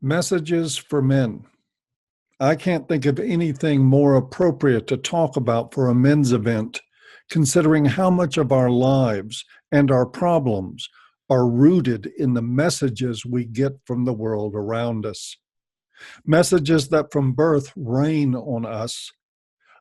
Messages for men. I can't think of anything more appropriate to talk about for a men's event, considering how much of our lives and our problems are rooted in the messages we get from the world around us. Messages that from birth rain on us,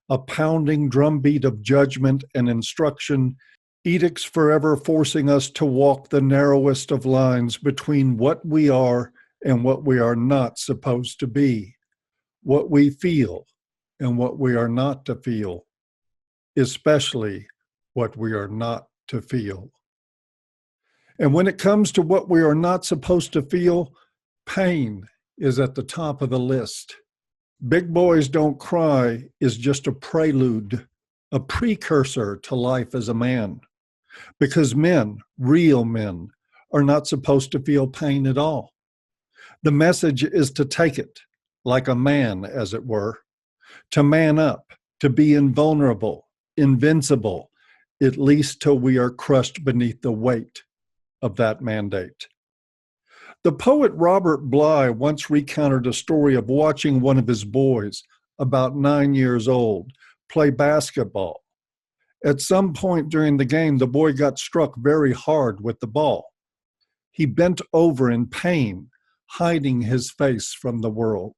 a pounding drumbeat of judgment and instruction, edicts forever forcing us to walk the narrowest of lines between what we are and what we are not supposed to be, what we feel and what we are not to feel, especially what we are not to feel. And when it comes to what we are not supposed to feel, pain is at the top of the list. Big Boys Don't Cry is just a prelude, a precursor to life as a man. Because men, real men, are not supposed to feel pain at all. The message is to take it, like a man, as it were, to man up, to be invulnerable, invincible, at least till we are crushed beneath the weight of that mandate. The poet Robert Bly once recounted a story of watching one of his boys, about 9 years old, play basketball. At some point during the game, the boy got struck very hard with the ball. He bent over in pain, hiding his face from the world.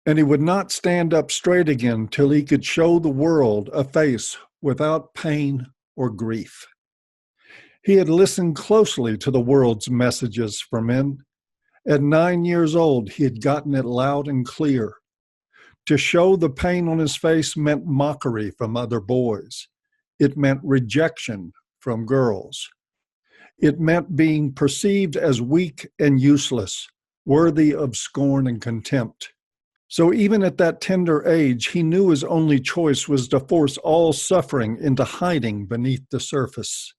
And he would not stand up straight again till he could show the world a face without pain or grief. He had listened closely to the world's messages for men. At 9 years old, he had gotten it loud and clear. To show the pain on his face meant mockery from other boys. It meant rejection from girls. It meant being perceived as weak and useless, worthy of scorn and contempt. So even at that tender age, he knew his only choice was to force all suffering into hiding beneath the surface.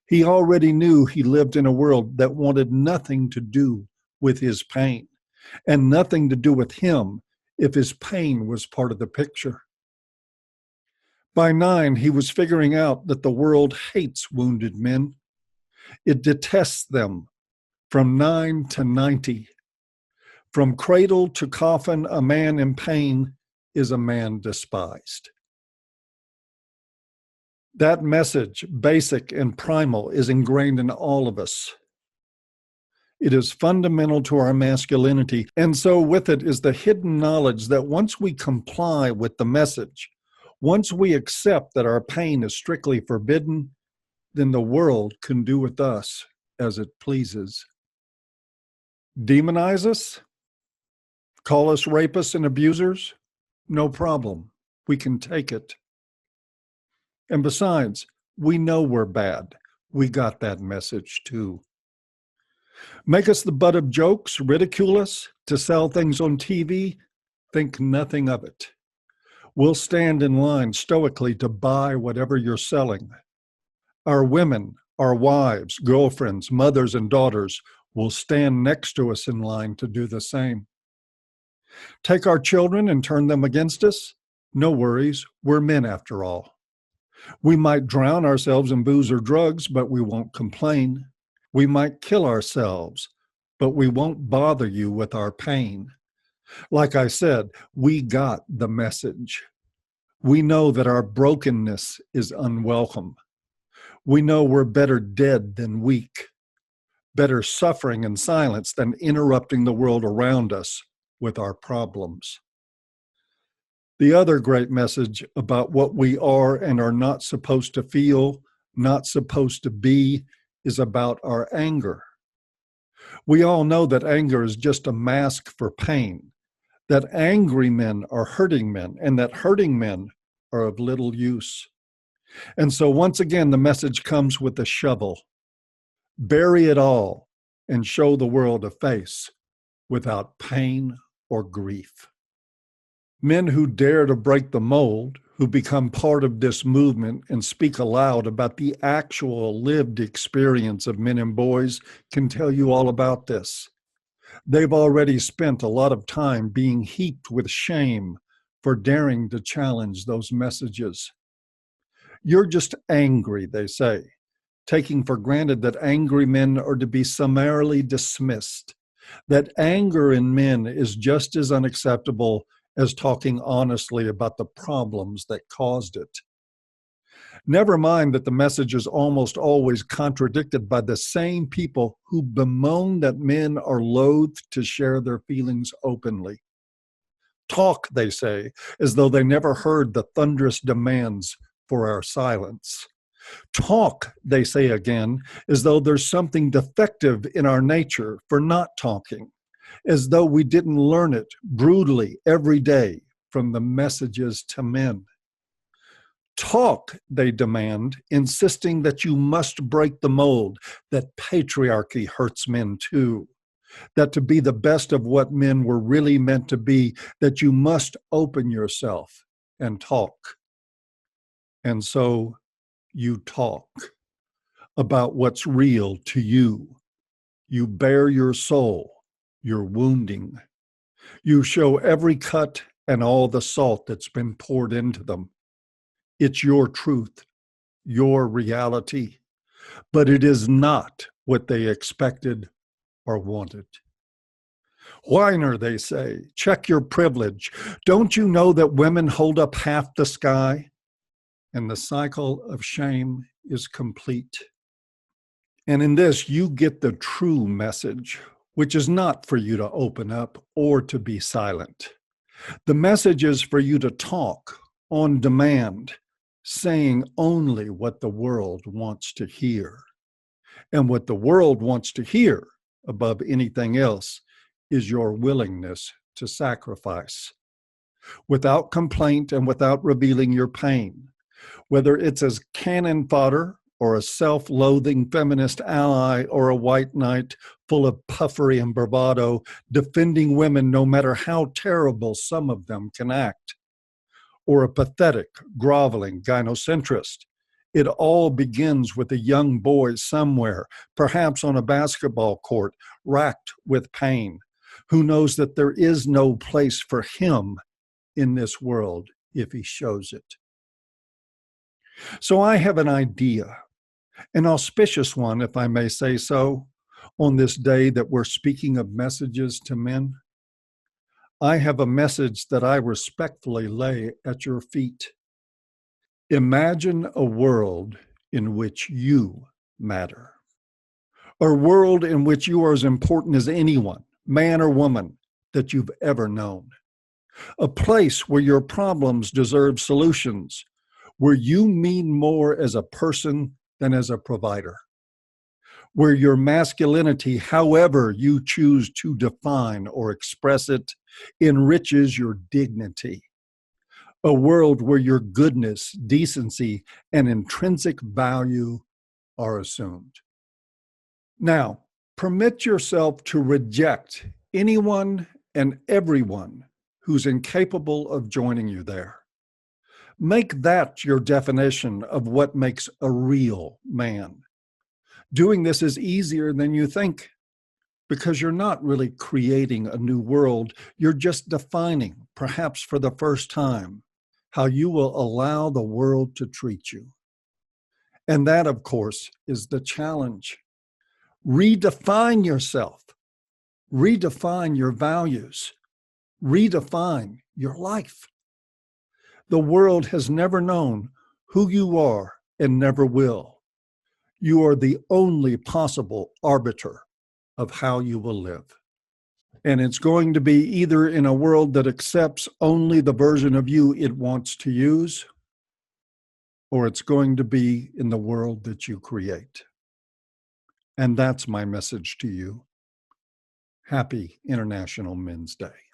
He already knew he lived in a world that wanted nothing to do with his pain, and nothing to do with him if his pain was part of the picture. By 9, he was figuring out that the world hates wounded men. It detests them from 9 to 90. From cradle to coffin, a man in pain is a man despised. That message, basic and primal, is ingrained in all of us. It is fundamental to our masculinity, and so with it is the hidden knowledge that once we comply with the message, once we accept that our pain is strictly forbidden, then the world can do with us as it pleases. Demonize us? Call us rapists and abusers? No problem. We can take it. And besides, we know we're bad. We got that message too. Make us the butt of jokes, ridicule us, to sell things on TV? Think nothing of it. We'll stand in line stoically to buy whatever you're selling. Our women, our wives, girlfriends, mothers, and daughters will stand next to us in line to do the same. Take our children and turn them against us? No worries, we're men after all. We might drown ourselves in booze or drugs, but we won't complain. We might kill ourselves, but we won't bother you with our pain. Like I said, we got the message. We know that our brokenness is unwelcome. We know we're better dead than weak, better suffering in silence than interrupting the world around us with our problems. The other great message about what we are and are not supposed to feel, not supposed to be, is about our anger. We all know that anger is just a mask for pain, that angry men are hurting men, and that hurting men are of little use. And so once again, the message comes with a shovel. Bury it all and show the world a face without pain or grief. Men who dare to break the mold, who become part of this movement and speak aloud about the actual lived experience of men and boys, can tell you all about this. They've already spent a lot of time being heaped with shame for daring to challenge those messages. You're just angry, they say, taking for granted that angry men are to be summarily dismissed, that anger in men is just as unacceptable as talking honestly about the problems that caused it. Never mind that the message is almost always contradicted by the same people who bemoan that men are loath to share their feelings openly. Talk, they say, as though they never heard the thunderous demands for our silence. Talk, they say again, as though there's something defective in our nature for not talking, as though we didn't learn it brutally every day from the messages to men. Talk, they demand, insisting that you must break the mold, that patriarchy hurts men too, that to be the best of what men were really meant to be, that you must open yourself and talk. And so you talk about what's real to you. You bare your soul, your wounding. You show every cut and all the salt that's been poured into them. It's your truth, your reality, but it is not what they expected or wanted. Whiner, they say, check your privilege. Don't you know that women hold up half the sky? And the cycle of shame is complete. And in this, you get the true message, which is not for you to open up or to be silent. The message is for you to talk on demand, saying only what the world wants to hear. And what the world wants to hear, above anything else, is your willingness to sacrifice. Without complaint and without revealing your pain, whether it's as cannon fodder or a self-loathing feminist ally or a white knight full of puffery and bravado, defending women no matter how terrible some of them can act, or a pathetic, groveling gynocentrist. It all begins with a young boy somewhere, perhaps on a basketball court, racked with pain, who knows that there is no place for him in this world if he shows it. So I have an idea, an auspicious one, if I may say so, on this day that we're speaking of messages to men. I have a message that I respectfully lay at your feet. Imagine a world in which you matter. A world in which you are as important as anyone, man or woman, that you've ever known. A place where your problems deserve solutions, where you mean more as a person than as a provider. Where your masculinity, however you choose to define or express it, enriches your dignity. A world where your goodness, decency, and intrinsic value are assumed. Now, permit yourself to reject anyone and everyone who's incapable of joining you there. Make that your definition of what makes a real man. Doing this is easier than you think, because you're not really creating a new world. You're just defining, perhaps for the first time, how you will allow the world to treat you. And that, of course, is the challenge. Redefine yourself. Redefine your values. Redefine your life. The world has never known who you are and never will. You are the only possible arbiter of how you will live. And it's going to be either in a world that accepts only the version of you it wants to use, or it's going to be in the world that you create. And that's my message to you. Happy International Men's Day.